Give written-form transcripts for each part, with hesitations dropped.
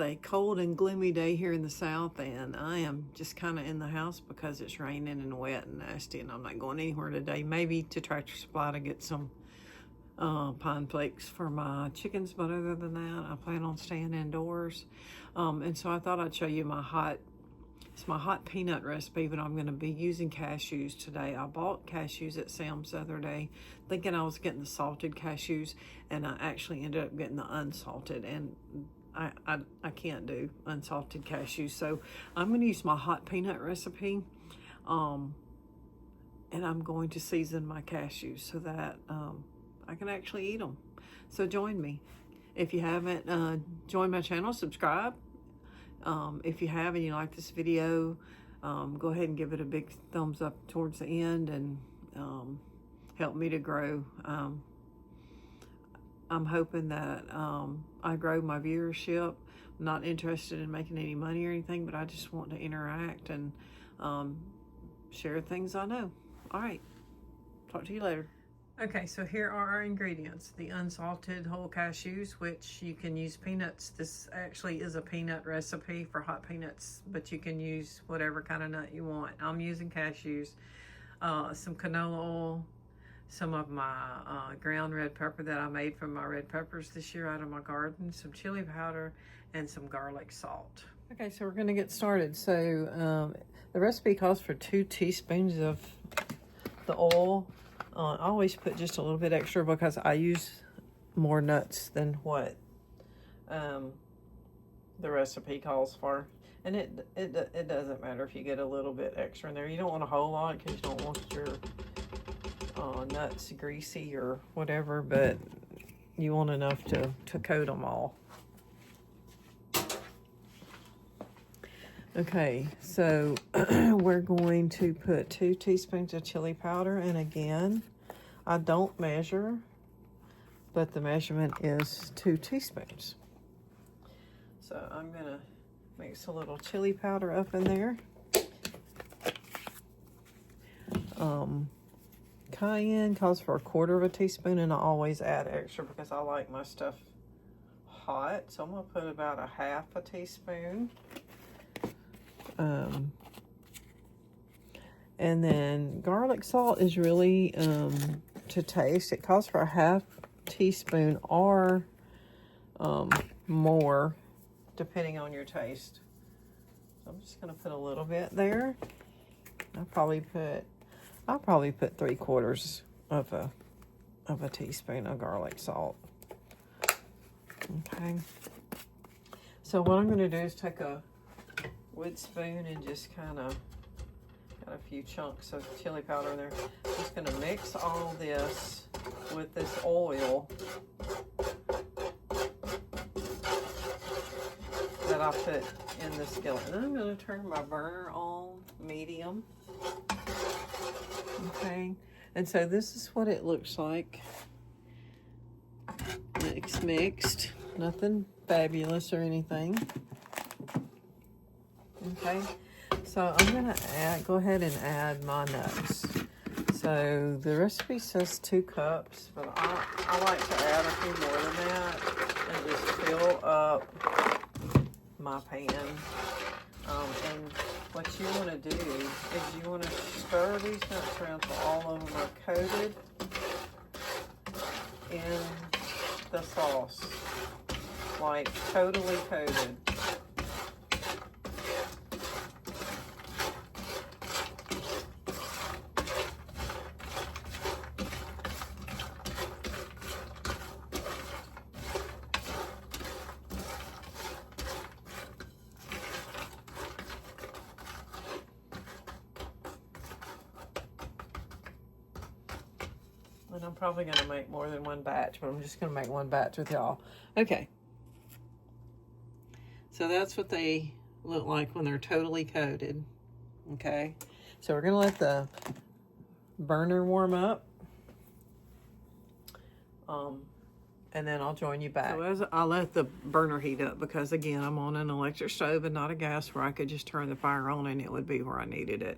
a cold and gloomy day here in the South, and I am just kind of in the house because it's raining and wet and nasty, and I'm not going anywhere today. Maybe to Tractor Supply to get some pine flakes for my chickens, but other than that, I plan on staying indoors. And so I thought I'd show you it's my hot peanut recipe, but I'm going to be using cashews today. I bought cashews at Sam's the other day, thinking I was getting the salted cashews, and I actually ended up getting the unsalted, and I can't do unsalted cashews. So I'm going to use my hot peanut recipe, and I'm going to season my cashews so that I can actually eat them. So join me. If you haven't joined my channel, subscribe. If you have and you like this video, go ahead and give it a big thumbs up towards the end and help me to grow. I'm hoping that I grow my viewership. I'm not interested in making any money or anything, but I just want to interact and share things I know. All right, talk to you later. Okay, so here are our ingredients. The unsalted whole cashews, which you can use peanuts. This actually is a peanut recipe for hot peanuts, but you can use whatever kind of nut you want. I'm using cashews, some canola oil, some of my ground red pepper that I made from my red peppers this year out of my garden, some chili powder, and some garlic salt. Okay, so we're gonna get started. So the recipe calls for 2 teaspoons of the oil. I always put just a little bit extra because I use more nuts than what the recipe calls for. And it doesn't matter if you get a little bit extra in there. You don't want a whole lot because you don't want your nuts greasy or whatever, but you want enough to coat them all. Okay, so we're going to put 2 teaspoons of chili powder, and again, I don't measure, but the measurement is 2 teaspoons. So I'm gonna mix a little chili powder up in there. Cayenne calls for 1/4 teaspoon, and I always add extra because I like my stuff hot. So I'm gonna put about 1/2 teaspoon. And then garlic salt is really to taste. It calls for 1/2 teaspoon or more, depending on your taste. So I'm just gonna put a little bit there. I'll probably put 3/4 of a teaspoon of garlic salt. Okay. So what I'm gonna do is take a wood spoon and just kind of got a few chunks of chili powder in there. Just gonna mix all this with this oil that I put in the skillet. And I'm gonna turn my burner on medium. Okay, and so this is what it looks like. It's mixed, nothing fabulous or anything. Okay, so I'm gonna go ahead and add my nuts. So the recipe says 2 cups, but I like to add a few more than that and just fill up my pan. And what you want to do is you want to stir these nuts around so all of them are coated in the sauce, like totally coated. And I'm probably going to make more than one batch, but I'm just going to make one batch with y'all. Okay. So that's what they look like when they're totally coated. Okay. So we're going to let the burner warm up. And then I'll join you back. So as I let the burner heat up, because again, I'm on an electric stove and not a gas where I could just turn the fire on and it would be where I needed it.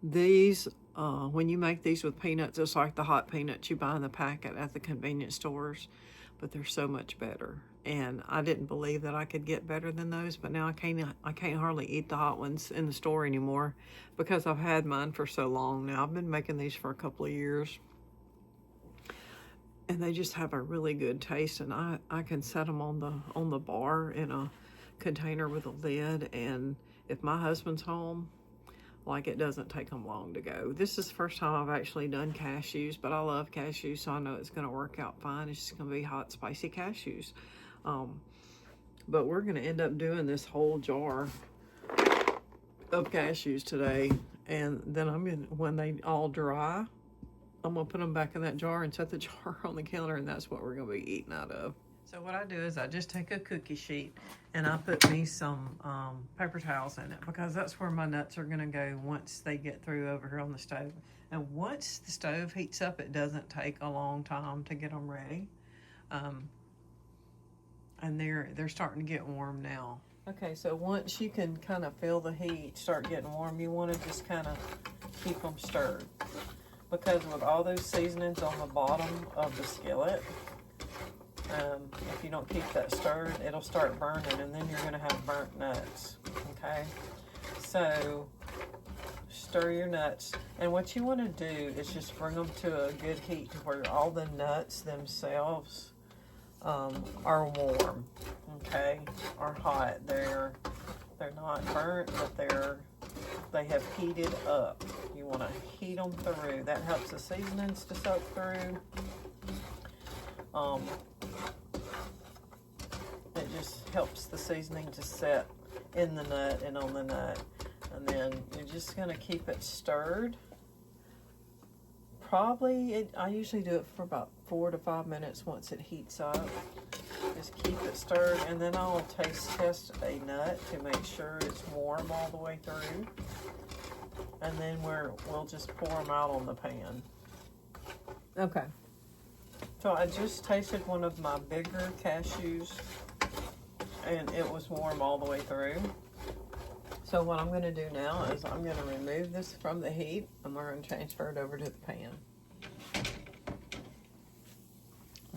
These, when you make these with peanuts, it's like the hot peanuts you buy in the packet at the convenience stores. but they're so much better. And I didn't believe that I could get better than those, but now I can't hardly eat the hot ones in the store anymore because I've had mine for so long now. I've been making these for a couple of years, and they just have a really good taste. And I can set them on the bar in a container with a lid, and if my husband's home, like, it doesn't take them long to go. This is the first time I've actually done cashews, but I love cashews, so I know it's going to work out fine. It's just going to be hot, spicy cashews. But we're going to end up doing this whole jar of cashews today, and then when they all dry, I'm going to put them back in that jar and set the jar on the counter, and that's what we're going to be eating out of. So what I do is I just take a cookie sheet and I put me some paper towels in it, because that's where my nuts are going to go once they get through over here on the stove. And once the stove heats up, it doesn't take a long time to get them ready. And they're starting to get warm now. Okay, so once you can kind of feel the heat start getting warm, you want to just kind of keep them stirred. Because with all those seasonings on the bottom of the skillet, if you don't keep that stirred, it'll start burning, and then you're going to have burnt nuts. Okay, so stir your nuts, and what you want to do is just bring them to a good heat to where all the nuts themselves are warm. Okay, are hot. They're not burnt, but they have heated up. You want to heat them through. That helps the seasonings to soak through. It just helps the seasoning to set in the nut and on the nut. And then you're just going to keep it stirred. I usually do it for about 4 to 5 minutes once it heats up. Just keep it stirred, and then I'll taste test a nut to make sure it's warm all the way through. And then we'll just pour them out on the pan. Okay. So I just tasted one of my bigger cashews, and it was warm all the way through. So what I'm going to do now is I'm going to remove this from the heat, and we're going to transfer it over to the pan.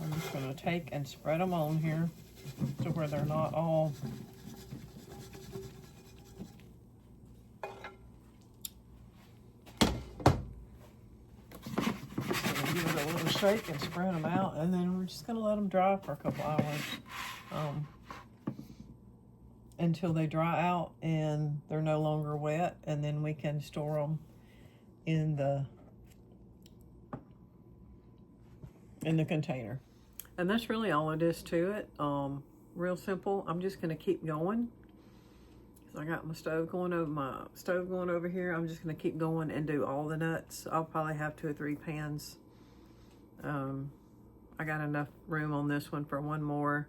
I'm just going to take and spread them on here to where they're not all give it a little shake and spread them out, and then we're just going to let them dry for a couple hours until they dry out and they're no longer wet, and then we can store them in the container. And that's really all it is to it. Real simple. I'm just going to keep going. So I got my stove going over here. I'm just going to keep going and do all the nuts. I'll probably have 2 or 3 pans. I got enough room on this one for one more,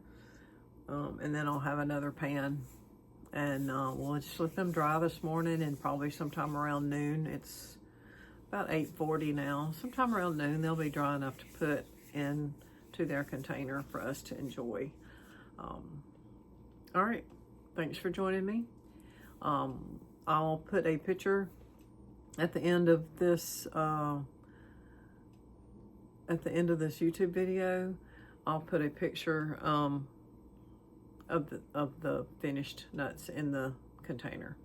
and then I'll have another pan, and we'll just let them dry this morning, and probably sometime around noon. It's about 8:40 now. Sometime around noon they'll be dry enough to put into their container for us to enjoy. All right, thanks for joining me. I'll put a picture at the end of this YouTube video. I'll put a picture of the finished nuts in the container.